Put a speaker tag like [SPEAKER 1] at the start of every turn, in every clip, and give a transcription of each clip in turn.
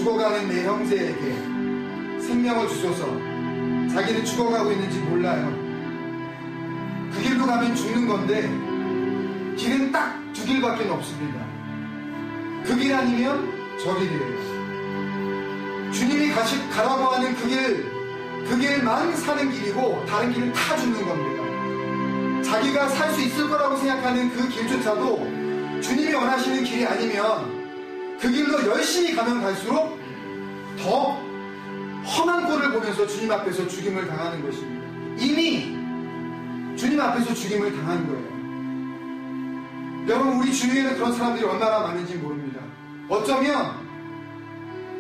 [SPEAKER 1] 죽어가는 내 형제에게 생명을 주소서. 자기는 죽어가고 있는지 몰라요. 그 길로 가면 죽는 건데 길은 딱 두 길밖에 없습니다. 그 길 아니면 저 길이에요. 주님이 가라고 하는 그 길만 사는 길이고 다른 길은 다 죽는 겁니다. 자기가 살 수 있을 거라고 생각하는 그 길조차도 주님이 원하시는 길이 아니면 그 길로 열심히 가면 갈수록 더 험한 꼴을 보면서 주님 앞에서 죽임을 당하는 것입니다. 이미 주님 앞에서 죽임을 당한 거예요. 여러분, 우리 주위에는 그런 사람들이 얼마나 많은지 모릅니다. 어쩌면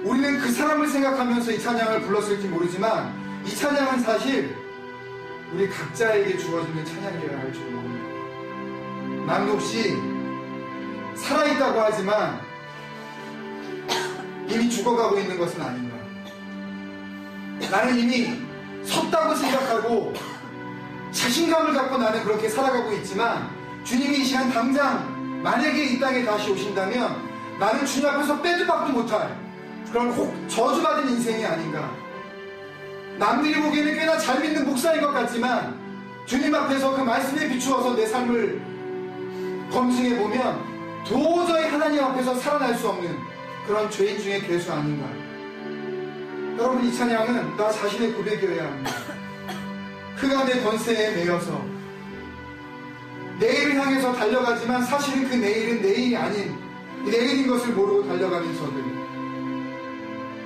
[SPEAKER 1] 우리는 그 사람을 생각하면서 이 찬양을 불렀을지 모르지만 이 찬양은 사실 우리 각자에게 주어지는 찬양이어야 할 줄 모릅니다. 남 몫이 살아있다고 하지만 이미 죽어가고 있는 것은 아닌가. 나는 이미 섰다고 생각하고 자신감을 갖고 나는 그렇게 살아가고 있지만 주님이 이 시간 당장 만약에 이 땅에 다시 오신다면 나는 주님 앞에서 빼도 박도 못할 그런 혹 저주받은 인생이 아닌가. 남들이 보기에는 꽤나 잘 믿는 목사인 것 같지만 주님 앞에서 그 말씀에 비추어서 내 삶을 검증해보면 도저히 하나님 앞에서 살아날 수 없는 그런 죄인 중에 괴수 아닌가. 여러분, 이 찬양은 나 자신의 고백이어야 합니다. 그가 내 권세에 매여서 내일을 향해서 달려가지만 사실은 그 내일은 내일이 아닌 내일인 것을 모르고 달려가는 저들.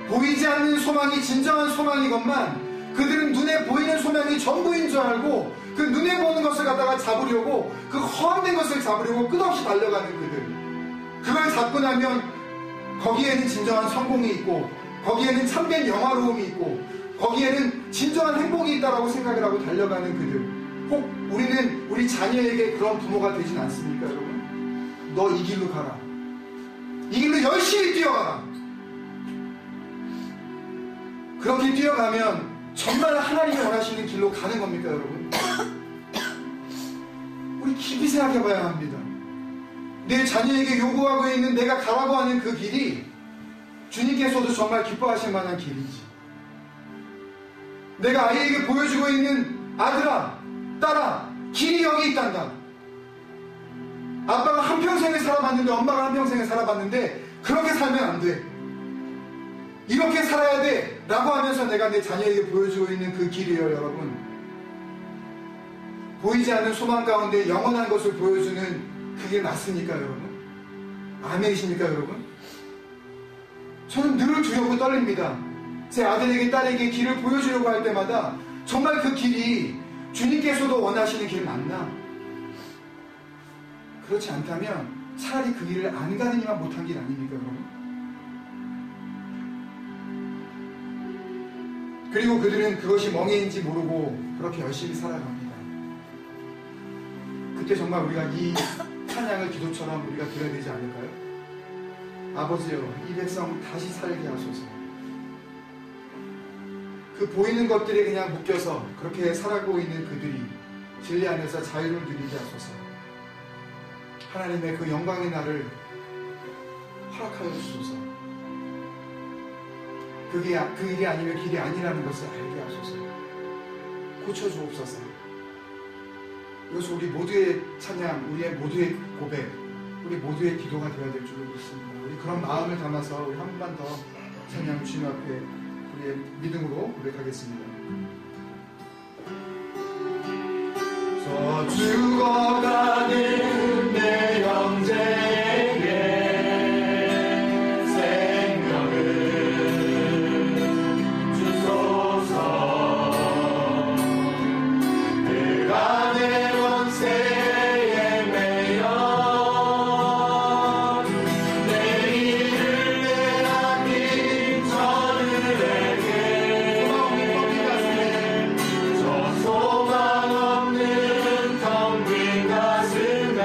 [SPEAKER 1] 보이지 않는 소망이 진정한 소망이건만 그들은 눈에 보이는 소망이 전부인 줄 알고 그 눈에 보는 것을 갖다가 잡으려고 그 허황된 것을 잡으려고 끝없이 달려가는 그들. 그걸 잡고 나면 거기에는 진정한 성공이 있고 거기에는 참된 영화로움이 있고 거기에는 진정한 행복이 있다라고 생각을 하고 달려가는 그들. 꼭 우리는 우리 자녀에게 그런 부모가 되진 않습니까, 여러분? 너 이 길로 가라. 이 길로 열심히 뛰어가라. 그렇게 뛰어가면 정말 하나님이 원하시는 길로 가는 겁니까, 여러분? 우리 깊이 생각해 봐야 합니다. 내 자녀에게 요구하고 있는 내가 가라고 하는 그 길이 주님께서도 정말 기뻐하실 만한 길인지, 내가 아이에게 보여주고 있는 아들아, 딸아, 길이 여기 있단다. 아빠가 한평생을 살아봤는데 엄마가 한평생을 살아봤는데 그렇게 살면 안 돼. 이렇게 살아야 돼 라고 하면서 내가 내 자녀에게 보여주고 있는 그 길이에요, 여러분. 보이지 않는 소망 가운데 영원한 것을 보여주는 그게 맞습니까, 여러분? 아멘이십니까, 여러분? 저는 늘 두렵고 떨립니다. 제 아들에게 딸에게 길을 보여주려고 할 때마다 정말 그 길이 주님께서도 원하시는 길 맞나? 그렇지 않다면 차라리 그 길을 안 가느니만 못한 길 아닙니까, 여러분? 그리고 그들은 그것이 멍해인지 모르고 그렇게 열심히 살아갑니다. 그때 정말 우리가 이 찬양을 기도처럼 우리가 드려야 되지 않을까요? 아버지여, 이 백성 다시 살게 하소서. 그 보이는 것들에 그냥 묶여서 그렇게 살아가고 있는 그들이 진리 안에서 자유를 누리게 하소서. 하나님의 그 영광의 날을 허락하여 주소서. 그게 그 일이 아니면 길이 아니라는 것을 알게 하소서. 고쳐주옵소서. 이것은 우리 모두의 찬양, 우리의 모두의 고백, 우리 모두의 기도가 되어야 될 줄 믿습니다. 우리 그런 마음을 담아서 우리 한 번만 더 찬양 주님 앞에 우리의 믿음으로 고백하겠습니다. 저 죽어가는 내 형제에게 생명을 주소서. 그가 내 원세에 매여 내일을 내아닌 저들에게 저 소망 없는 텅 빈 가슴에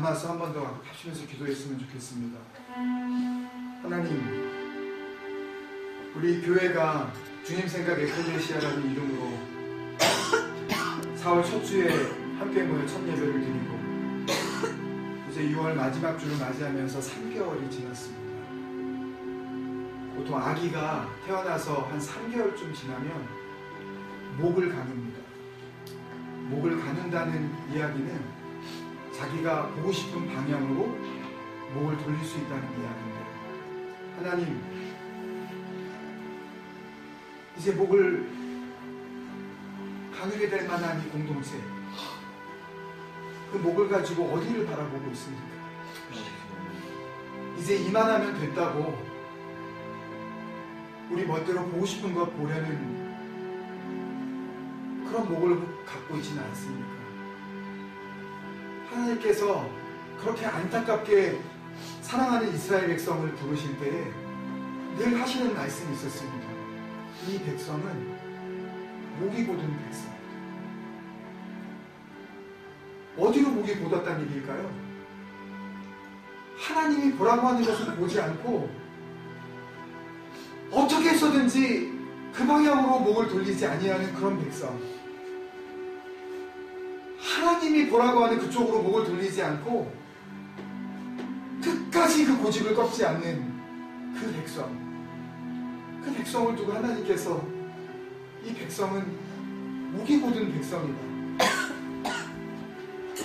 [SPEAKER 1] 일어나서 한 번 더 합치면서 기도했으면 좋겠습니다. 하나님, 우리 교회가 주님 생각 에클레시아라는 이름으로 4월 첫 주에 함께 모여 첫 예배를 드리고 이제 6월 마지막 주를 맞이하면서 3개월이 지났습니다. 보통 아기가 태어나서 한 3개월쯤 지나면 목을 가눕니다. 목을 가눈다는 이야기는 자기가 보고 싶은 방향으로 목을 돌릴 수 있다는 이야기인데, 하나님, 이제 목을 가누게 될 만한 이 공동체, 그 목을 가지고 어디를 바라보고 있습니까? 이제 이만하면 됐다고 우리 멋대로 보고 싶은 것 보려는 그런 목을 갖고 있지는 않습니까? 하나님께서 그렇게 안타깝게 사랑하는 이스라엘 백성을 부르실 때에 늘 하시는 말씀이 있었습니다. 이 백성은 목이 곧은 백성. 어디로 목이 곧았다는 얘기일까요? 하나님이 보라고 하는 것을 보지 않고 어떻게 해서든지 그 방향으로 목을 돌리지 아니하는 그런 백성. 하나님이 보라고 하는 그쪽으로 목을 돌리지 않고 끝까지 그 고집을 꺾지 않는 그 백성. 그 백성을 두고 하나님께서 이 백성은 목이 곧은 백성이다,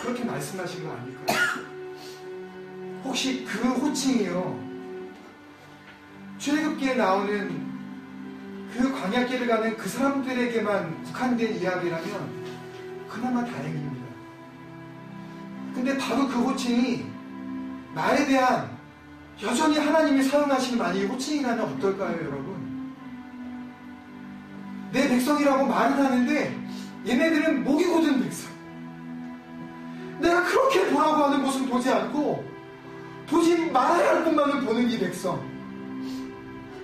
[SPEAKER 1] 그렇게 말씀하신 거 아닐까요? 혹시 그 호칭이요, 출애굽기에 나오는 그 광야길을 가는 그 사람들에게만 국한된 이야기라면 그나마 다행입니다. 근데 바로 그 호칭이 나에 대한 여전히 하나님이 사용하시는 많이 호칭이라면 어떨까요, 여러분? 내 백성이라고 말을 하는데 얘네들은 목이 곧은 백성. 내가 그렇게 보라고 하는 곳은 보지 않고 보지 말아야 할 것만을 보는 이 백성.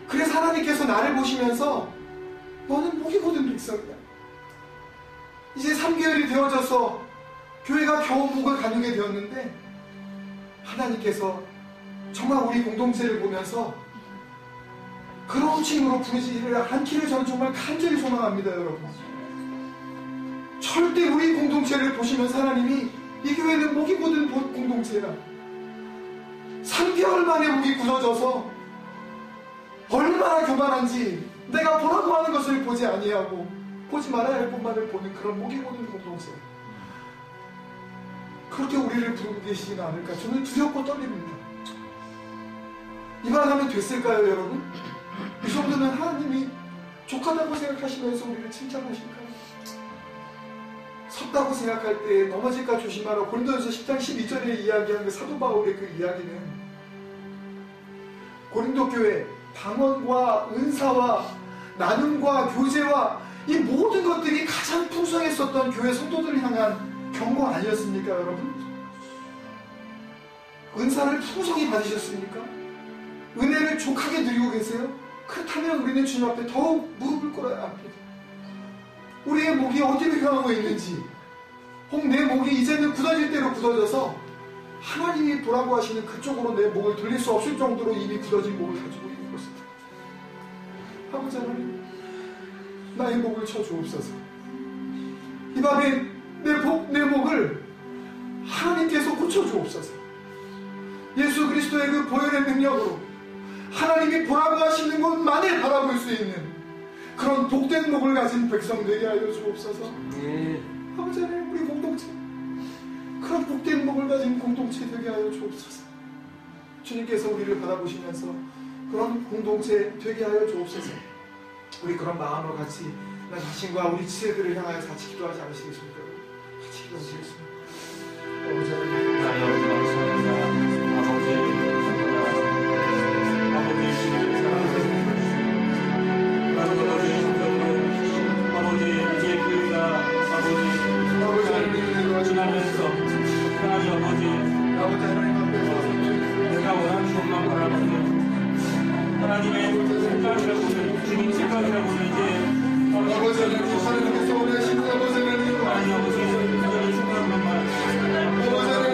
[SPEAKER 1] 그래서 하나님께서 나를 보시면서 너는 목이 곧은 백성이야. 이제 3개월이 되어져서 교회가 겨우 목을 가누게 되었는데 하나님께서 정말 우리 공동체를 보면서 그런 호칭으로 부르지를 않기를 저는 정말 간절히 소망합니다, 여러분. 절대 우리 공동체를 보시면서 하나님이 이 교회는 목이 곧은 공동체다, 3개월 만에 목이 굳어져서 얼마나 교만한지 내가 보라고 하는 것을 보지 아니하고 보지 말아야 할 것만을 보는 그런 목이 곧은 공동체, 그렇게 우리를 부르고 계시지는 않을까 저는 두렵고 떨립니다. 이만하면 됐을까요, 여러분? 이 정도면 하나님이 족하다고 생각하시면서 우리를 칭찬하실까요? 섰다고 생각할 때 넘어질까 조심하라. 고린도전서 10장 12절에 이야기한 그 사도 바울의 그 이야기는 고린도 교회 방언과 은사와 나눔과 교제와 이 모든 것들이 가장 풍성했었던 교회 성도들을 향한 경고 아니었습니까, 여러분? 은사를 풍성히 받으셨습니까? 은혜를 족하게 누리고 계세요? 그렇다면 우리는 주님 앞에 더욱 무릎을 꿇어야 합니다. 우리의 목이 어디로 향하고 있는지, 혹 내 목이 이제는 굳어질 대로 굳어져서 하나님이 보라고 하시는 그쪽으로 내 목을 돌릴 수 없을 정도로 이미 굳어진 목을 가지고 있는 것입니다. 아버지 하나님, 나의 목을 쳐주옵소서. 이 밤에 내 목을 하나님께서 고쳐주옵소서. 예수 그리스도의 그 보혈의 능력으로 하나님이 보라고 하시는 것만을 바라볼 수 있는 그런 복된 목을 가진 백성 되게 하여 주옵소서. 아버지 하나님, 우리 공동체 그런 복된 목을 가진 공동체 되게 하여 주옵소서. 주님께서 우리를 바라보시면서 그런 공동체 되게 하여 주옵소서. 우리 그런 마음으로 같이 나 자신과 우리 지체들을 향하여 같이 기도하지 않으시겠습니까? 같이 기도하시겠습니다. 아버지 하나님,
[SPEAKER 2] 지나면서 하나님 아버지 내가 원하는 것만 바라보는 하나님의 생각이라고는 주님 생각이라고는 이제
[SPEAKER 1] 아버지 하나님께서 원하시는 아버지 하나님,
[SPEAKER 2] 하나님 아버지 생각을 생각만
[SPEAKER 1] 아버지 하나님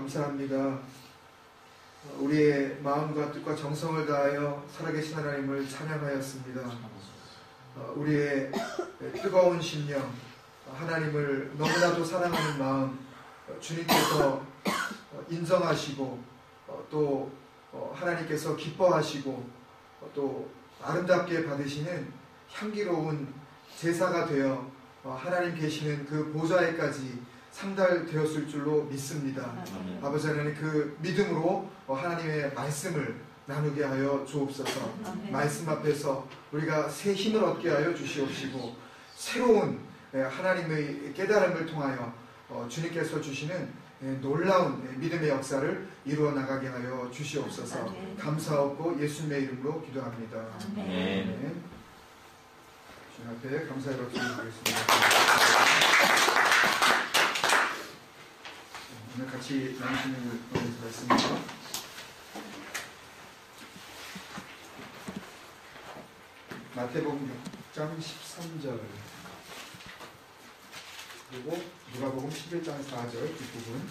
[SPEAKER 1] 감사합니다. 우리의 마음과 뜻과 정성을 다하여 살아계신 하나님을 찬양하였습니다. 우리의 뜨거운 심령, 하나님을 너무나도 사랑하는 마음, 주님께서 인정하시고 또 하나님께서 기뻐하시고 또 아름답게 받으시는 향기로운 제사가 되어 하나님 계시는 그 보좌에까지 상달되었을 줄로 믿습니다. 아버지 하나님, 그 믿음으로 하나님의 말씀을 나누게 하여 주옵소서. 말씀 앞에서 우리가 새 힘을 얻게 하여 주시옵시고 새로운 하나님의 깨달음을 통하여 주님께서 주시는 놀라운 믿음의 역사를 이루어 나가게 하여 주시옵소서. 감사하고 예수님의 이름으로 기도합니다. 아멘. 주님 앞에 감사의 박수 드리겠습니다. 오늘 같이 나누시는 말씀입니다. 마태복음 6장 13절 그리고 누가복음 11장 4절 뒷부분.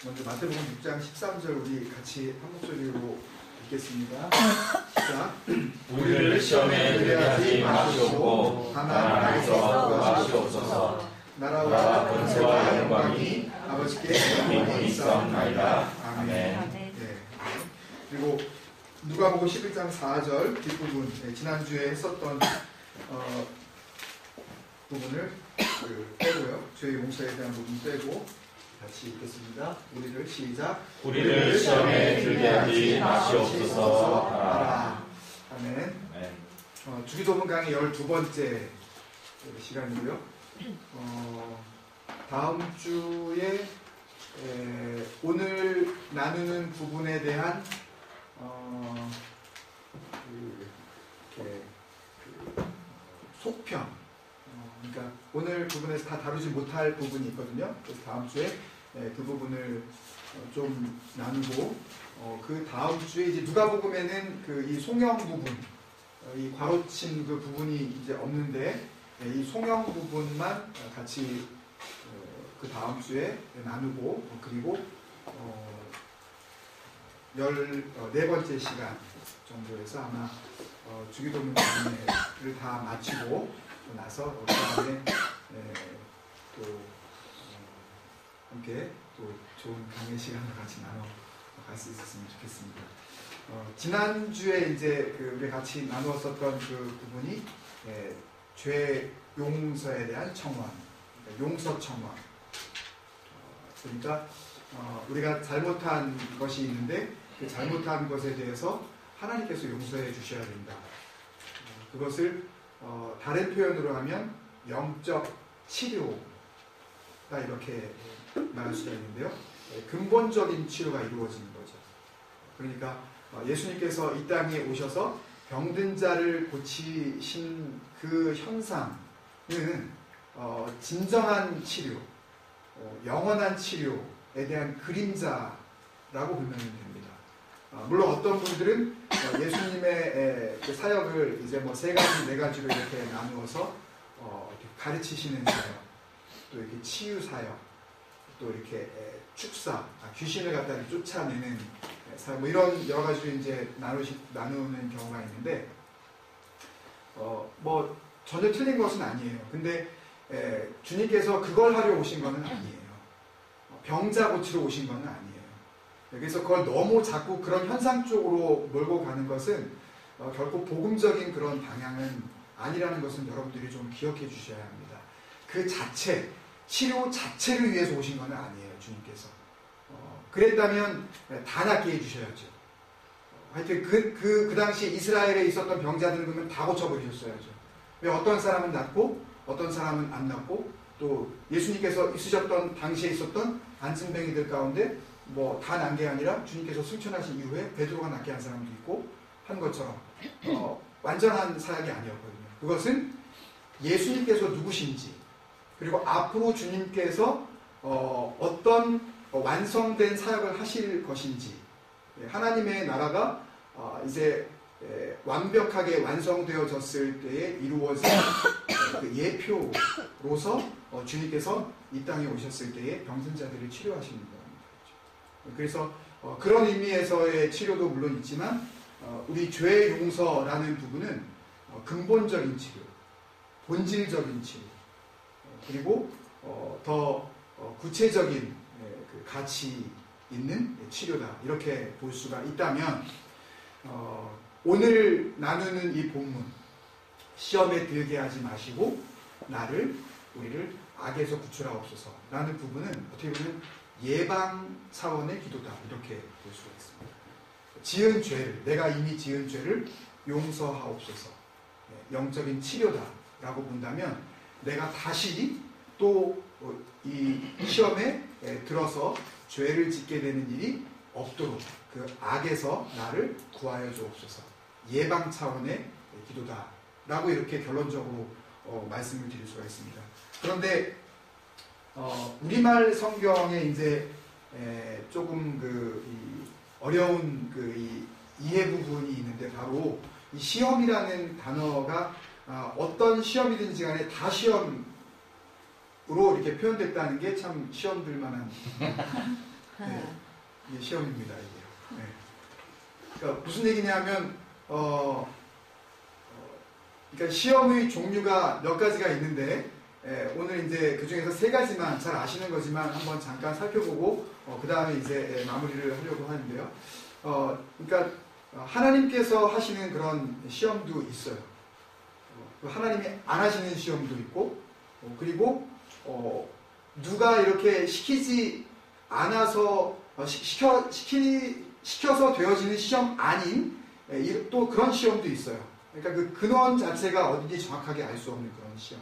[SPEAKER 1] 먼저 마태복음 6장 13절 우리 같이 한 목소리로 읽겠습니다. 시작.
[SPEAKER 3] 우리를 시험에 들게 하지 마시옵고 다만 나에서 구하시옵소서. 나라와 권세와 영광이 아버지께 영원히 있사옵나이다. 아멘.
[SPEAKER 1] 네. 그리고 누가복음 11장 4절 뒷부분, 지난주에 했었던 부분을 빼고요. 죄의 용서에 대한 부분 빼고 같이 읽겠습니다. 우리를 시작.
[SPEAKER 3] 우리를 시험에 들게 하지 마시옵소서.
[SPEAKER 1] 아멘. 주기도문 강의 12번째 시간이고요. 다음 주에 오늘 나누는 부분에 대한 속편, 그러니까 오늘 부분에서 다 다루지 못할 부분이 있거든요. 그래서 다음 주에 그 부분을 좀 나누고 그 다음 주에 이제 누가복음에는 그 이 송영 부분, 이 괄호친 그 부분이 이제 없는데 이 송영 부분만 같이 그 다음 주에 나누고 그리고 14번째 시간 정도에서 아마 주기도문 강의를 다 마치고 나서 그 다음에 또 함께 또 좋은 강의 시간을 같이 나눠 갈 수 있었으면 좋겠습니다. 지난주에 이제 우리 같이 나누었었던 그 부분이 죄 용서에 대한 청원, 그러니까 용서 청원. 그러니까 우리가 잘못한 것이 있는데 그 잘못한 것에 대해서 하나님께서 용서해 주셔야 된다. 그것을 다른 표현으로 하면 영적 치료다 이렇게 말할 수가 있는데요. 근본적인 치료가 이루어지는 거죠. 그러니까 예수님께서 이 땅에 오셔서 병든 자를 고치신 그 현상은 진정한 치료, 영원한 치료에 대한 그림자라고 보면 됩니다. 물론 어떤 분들은 예수님의 그 사역을 이제 뭐 3가지, 4가지로 이렇게 나누어서 가르치시는 사역, 또 이렇게 치유 사역, 또 이렇게 축사, 귀신을 갖다 쫓아내는 사역, 뭐 이런 여러 가지로 이제 나누는 경우가 있는데, 뭐 전혀 틀린 것은 아니에요. 근데 주님께서 그걸 하려 오신 것은 아니에요. 병자 고치러 오신 것은 아니에요. 그래서 그걸 너무 자꾸 그런 현상 쪽으로 몰고 가는 것은 결코 복음적인 그런 방향은 아니라는 것은 여러분들이 좀 기억해 주셔야 합니다. 그 자체, 치료 자체를 위해서 오신 것은 아니에요, 주님께서. 그랬다면 다 낫게 해주셔야죠. 하여튼 그 당시 이스라엘에 있었던 병자들은 그러면 다 고쳐버리셨어야죠. 왜 어떤 사람은 낫고 어떤 사람은 안 낫고, 또 예수님께서 있으셨던 당시에 있었던 안진뱅이들 가운데 뭐 다 난 게 아니라 주님께서 승천하신 이후에 베드로가 낫게 한 사람도 있고 한 것처럼 완전한 사역이 아니었거든요. 그것은 예수님께서 누구신지, 그리고 앞으로 주님께서 어떤 완성된 사역을 하실 것인지, 하나님의 나라가 이제 완벽하게 완성되어졌을 때에 이루어진 그 예표로서 주님께서 이 땅에 오셨을 때에 병든자들을 치료하시는 겁니다. 그래서 그런 의미에서의 치료도 물론 있지만 우리 죄 용서라는 부분은 근본적인 치료, 본질적인 치료, 그리고 더 구체적인 그 가치 있는 치료다, 이렇게 볼 수가 있다면 오늘 나누는 이 본문, 시험에 들게 하지 마시고 우리를 악에서 구출하옵소서 라는 부분은 어떻게 보면 예방 차원의 기도다, 이렇게 볼 수가 있습니다. 내가 이미 지은 죄를 용서하옵소서, 영적인 치료다 라고 본다면 내가 다시 또 이 시험에 들어서 죄를 짓게 되는 일이 없도록 그 악에서 나를 구하여 주옵소서, 예방 차원의 기도다 라고 이렇게 결론적으로 말씀을 드릴 수가 있습니다. 그런데 우리말 성경에 이제 조금 어려운 이해 부분이 있는데, 바로 이 시험이라는 단어가 어떤 시험이든지 간에 다 시험으로 이렇게 표현됐다는 게 참 시험 들만한 이게 시험입니다. 이게. 그러니까 무슨 얘기냐면 그러니까 시험의 종류가 몇 가지가 있는데, 오늘 이제 그 중에서 3가지만 잘 아시는 거지만 한번 잠깐 살펴보고 그 다음에 이제 마무리를 하려고 하는데요. 그러니까 하나님께서 하시는 그런 시험도 있어요. 하나님이 안 하시는 시험도 있고, 그리고 누가 이렇게 시키지 않아서 시켜서 되어지는 시험 아닌 또 그런 시험도 있어요. 그러니까 그 근원 자체가 어딘지 정확하게 알 수 없는 그런 시험,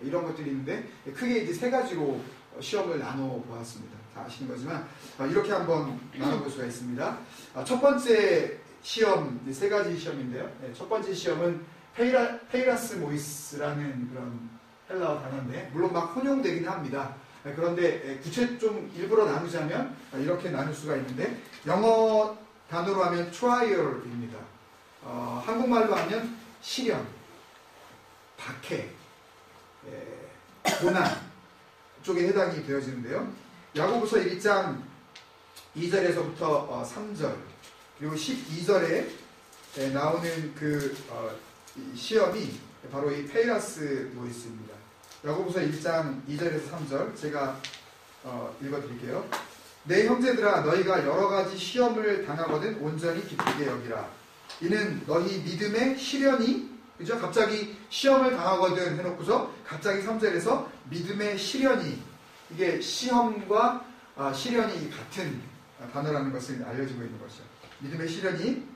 [SPEAKER 1] 이런 것들이 있는데 크게 이제 3가지로 시험을 나눠 보았습니다. 다 아시는 거지만 이렇게 한번 나눠볼 수가 있습니다. 첫 번째 시험, 3가지 시험인데요. 첫 번째 시험은 페이라스 모이스라는 그런 헬라어 단어인데, 물론 막 혼용되긴 합니다. 그런데 구체 좀 일부러 나누자면 이렇게 나눌 수가 있는데, 영어 단어로 하면 trial입니다. 한국말로 하면 시련, 박해, 고난 쪽에 해당이 되어지는데요. 야고보서 1장 2절에서부터 3절 그리고 12절에 나오는 그 시험이 바로 이 페이라스 모이스입니다. 야고보서 1장 2절에서 3절 제가 읽어드릴게요. 내 형제들아, 너희가 여러가지 시험을 당하거든 온전히 기쁘게 여기라. 이는 너희 믿음의 시련이, 그죠? 갑자기 시험을 당하거든 해놓고서 갑자기 3절에서 믿음의 시련이, 이게 시험과 시련이 같은 단어라는 것을 알려주고 있는 것이죠. 믿음의 시련이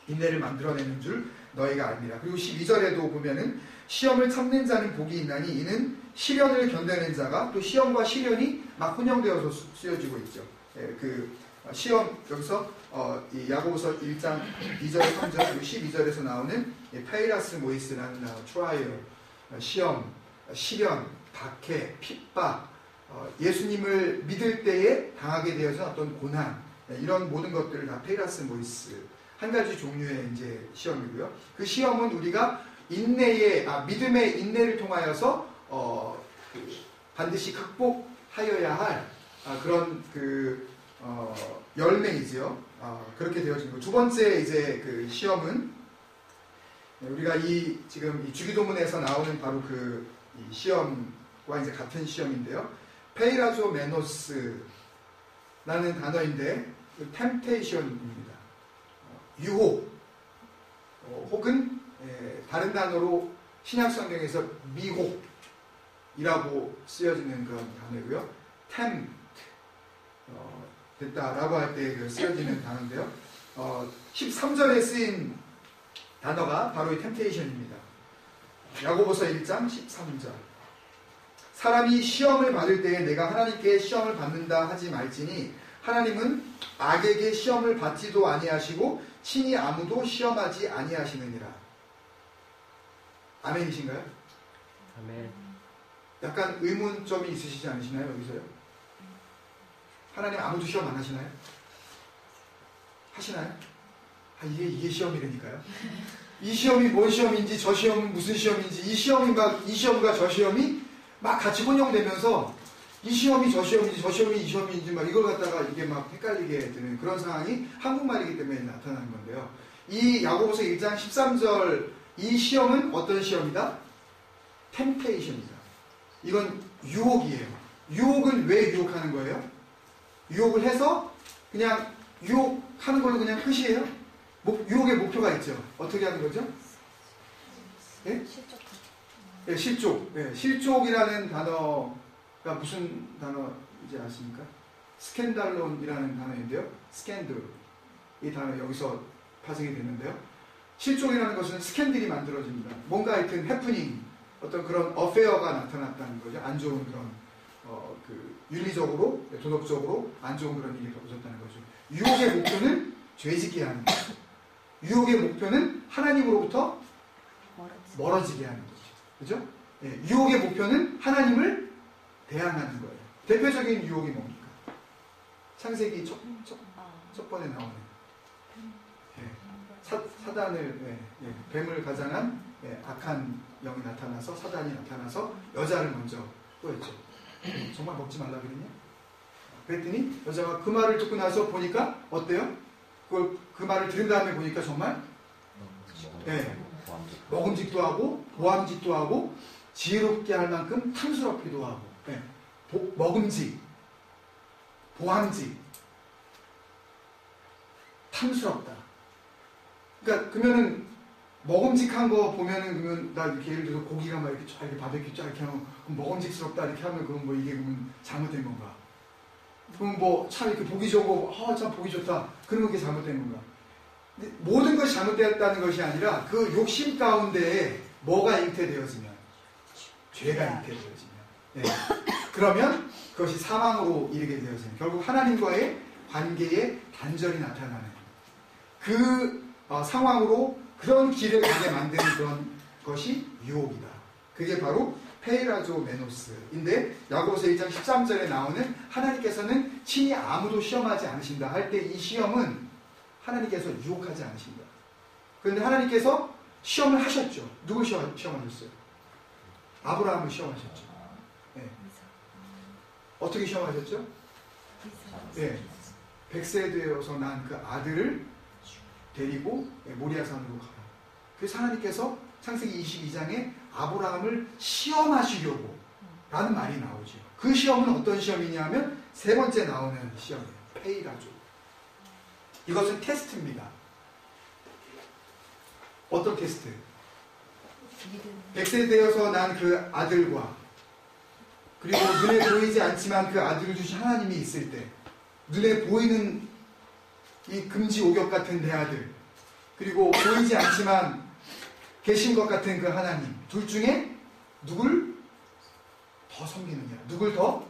[SPEAKER 1] 인내를 만들어내는 줄 너희가 알미라. 그리고 12절에도 보면은 시험을 참는 자는 복이 있나니 이는 시련을 견뎌낸 자가, 또 시험과 시련이 막 혼용되어서 쓰여지고 있죠. 그 시험, 여기서 이 야고보서 1장 2절 3절 그리고 12절에서 나오는 페이라스 모이스라는 트라이얼, 시험, 시련, 박해, 핍박, 예수님을 믿을 때에 당하게 되어서 어떤 고난, 이런 모든 것들을 다 페이라스 모이스, 한 가지 종류의 이제 시험이고요. 그 시험은 우리가 믿음의 인내를 통하여서 반드시 극복하여야 할 그런 열매이지요. 그렇게 되어진 거. 두 번째 이제 그 시험은 우리가 지금 이 주기도문에서 나오는 바로 이 시험과 이제 같은 시험인데요. 페이라조 메노스라는 단어인데 템테이션입니다. 유혹, 혹은 다른 단어로 신약성경에서 미혹이라고 쓰여지는 그런 단어고요. 됐다라고 할 때 쓰여지는 단어인데요. 13절에 쓰인 단어가 바로 이 템테이션입니다. 야고보서 1장 13절. 사람이 시험을 받을 때에 내가 하나님께 시험을 받는다 하지 말지니 하나님은 악에게 시험을 받지도 아니하시고 친히 아무도 시험하지 아니하시느니라. 아멘이신가요?
[SPEAKER 3] 아멘.
[SPEAKER 1] 약간 의문점이 있으시지 않으시나요? 여기서요? 하나님 아무도 시험 안 하시나요? 하시나요? 이게 시험이라니까요. 이 시험이 뭔 시험인지 저 시험은 무슨 시험인지 이 시험과 저 시험이 막 같이 혼용되면서 이 시험이 저 시험인지 저 시험이 이 시험인지 막 이걸 갖다가 이게 막 헷갈리게 되는 그런 상황이 한국말이기 때문에 나타나는 건데요. 이 야고보서 1장 13절 이 시험은 어떤 시험이다? 템페이션이다. 이건 유혹이에요. 유혹은 왜 유혹하는 거예요? 유혹을 해서 그냥 유혹하는 걸로 그냥 끝이에요? 유혹의 목표가 있죠. 어떻게 하는 거죠? 예? 예, 실족. 예, 실족이라는 단어가 무슨 단어인지 아십니까? 스캔달론이라는 단어인데요. 스캔들. 이 단어 여기서 파생이 되는데요. 실족이라는 것은 스캔들이 만들어집니다. 뭔가 하여튼 해프닝, 어떤 그런 어페어가 나타났다는 거죠. 안 좋은 그런, 윤리적으로, 도덕적으로 안 좋은 그런 일이 벌어졌다는 거죠. 유혹의 목표는 죄짓게 하는 거죠. 유혹의 목표는 하나님으로부터 멀어지게 하는 거죠. 그죠? 예, 유혹의 목표는 하나님을 대항하는 거예요. 대표적인 유혹이 뭡니까? 창세기 첫 번에 나오는 사단을 뱀을 가장한 악한 영이 나타나서 사단이 나타나서 여자를 먼저 꼬였죠. 정말 먹지 말라 그랬냐? 그랬더니 여자가 그 말을 듣고 나서 보니까 어때요? 그 말을 들은 다음에 보니까 정말 먹음직도 하고 보암직도 하고 지혜롭게 할 만큼 탐스럽기도 하고 먹음직, 보암직, 탐스럽다. 그러니까 그러면은 먹음직한 거 보면은 그러면 나 이렇게 예를 들어서 고기가 막 이렇게 쫙 이렇게 바베큐 쫙 이렇게 하면 그럼 먹음직스럽다 이렇게 하면 그건 뭐 이게 그러면 잘못된 건가? 그럼 뭐 참 이렇게 보기 좋고 참 보기 좋다. 그런 게 잘못된 건가? 근데 모든 것이 잘못되었다는 것이 아니라 그 욕심 가운데에 뭐가 잉태되어지면 죄가 잉태되어지면 그러면 그것이 사망으로 이르게 되어지면 결국 하나님과의 관계에 단절이 나타나는 그 상황으로 그런 길을 가게 만드는 그런 것이 유혹이다. 그게 바로 페이라조메노스인데 야고보서 1장 13절에 나오는 하나님께서는 친히 아무도 시험하지 않으신다 할 때 이 시험은 하나님께서 유혹하지 않으신다. 그런데 하나님께서 시험을 하셨죠. 누굴 시험하셨어요? 아브라함을 시험하셨죠. 어떻게 시험하셨죠? 100세 되어서 난 그 아들을 데리고 모리아산으로 가라. 그래서 하나님께서 창세기 22장에 아브라함을 시험하시려고 라는 말이 나오죠. 그 시험은 어떤 시험이냐면 세 번째 나오는 시험이에요. 페이라조. 이것은 테스트입니다. 어떤 테스트? 100세 되어서 난 그 아들과 그리고 눈에 보이지 않지만 그 아들을 주신 하나님이 있을 때 눈에 보이는 이 금지 오격 같은 내 아들 그리고 보이지 않지만 계신 것 같은 그 하나님 둘 중에 누굴 더 섬기느냐 누굴 더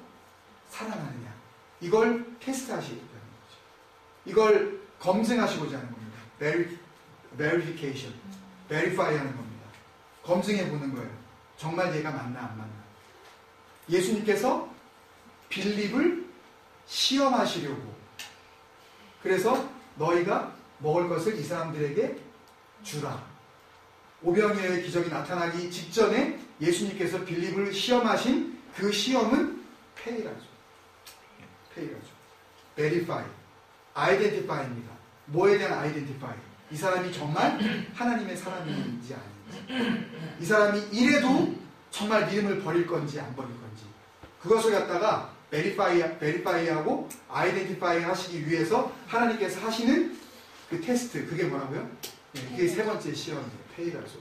[SPEAKER 1] 사랑하느냐 이걸 테스트하시려는 거죠. 이걸 검증하시고자 하는 겁니다. verification, verify 하는 겁니다. 검증해 보는 거예요. 정말 얘가 맞나 안 맞나. 예수님께서 빌립을 시험하시려고 그래서 너희가 먹을 것을 이 사람들에게 주라. 오병이어의 기적이 나타나기 직전에 예수님께서 빌립을 시험하신 그 시험은 페이라죠. verify, identify입니다. 뭐에 대한 identify? 이 사람이 정말 하나님의 사람인지 아닌지 이 사람이 이래도 정말 믿음을 버릴 건지 안 버릴 건지 그것을 갖다가 verify하고 identify 하시기 위해서 하나님께서 하시는 그 테스트 그게 뭐라고요? 그게 세 번째 시험이에요. 페이라죠.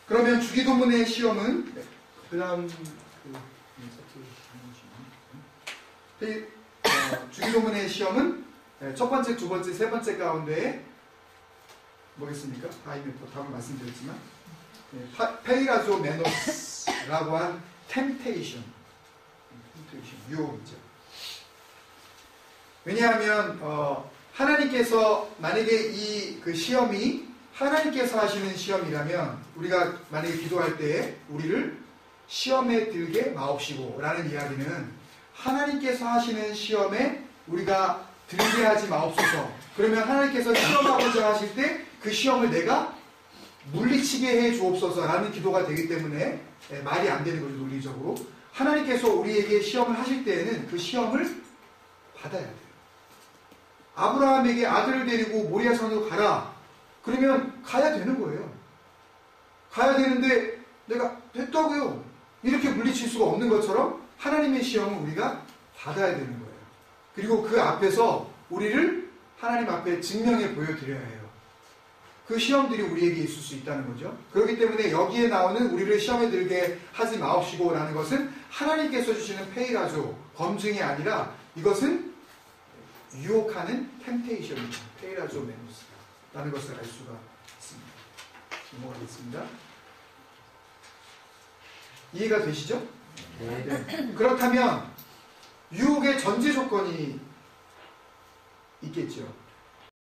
[SPEAKER 1] 그러면 주기도문의 시험은 그 다음 주기도문의 시험은 첫 번째, 두 번째, 세 번째 가운데에 뭐겠습니까? 답을 말씀드렸지만 페이라조 메노스라고 한 템테이션 유혹이죠. 왜냐하면 하나님께서 만약에 이 그 시험이 하나님께서 하시는 시험이라면 우리가 만약에 기도할 때에 우리를 시험에 들게 마옵시고 라는 이야기는 하나님께서 하시는 시험에 우리가 들게 하지 마옵소서. 그러면 하나님께서 시험하고자 하실 때 그 시험을 내가 물리치게 해 주옵소서라는 기도가 되기 때문에 말이 안 되는 거죠, 논리적으로. 하나님께서 우리에게 시험을 하실 때에는 그 시험을 받아야 돼요. 아브라함에게 아들을 데리고 모리아 산으로 가라. 그러면 가야 되는 거예요. 가야 되는데 내가 됐다고요. 이렇게 물리칠 수가 없는 것처럼 하나님의 시험은 우리가 받아야 되는 거예요. 그리고 그 앞에서 우리를 하나님 앞에 증명해 보여드려야 해요. 그 시험들이 우리에게 있을 수 있다는 거죠. 그렇기 때문에 여기에 나오는 우리를 시험에 들게 하지 마옵시고 라는 것은 하나님께서 주시는 페이라조, 검증이 아니라 이것은 유혹하는 템테이션입니다. 페이라조 메노스라는 것을 알 수가 있습니다. 넘어가겠습니다. 이해가 되시죠? 네. 그렇다면 유혹의 전제 조건이 있겠죠.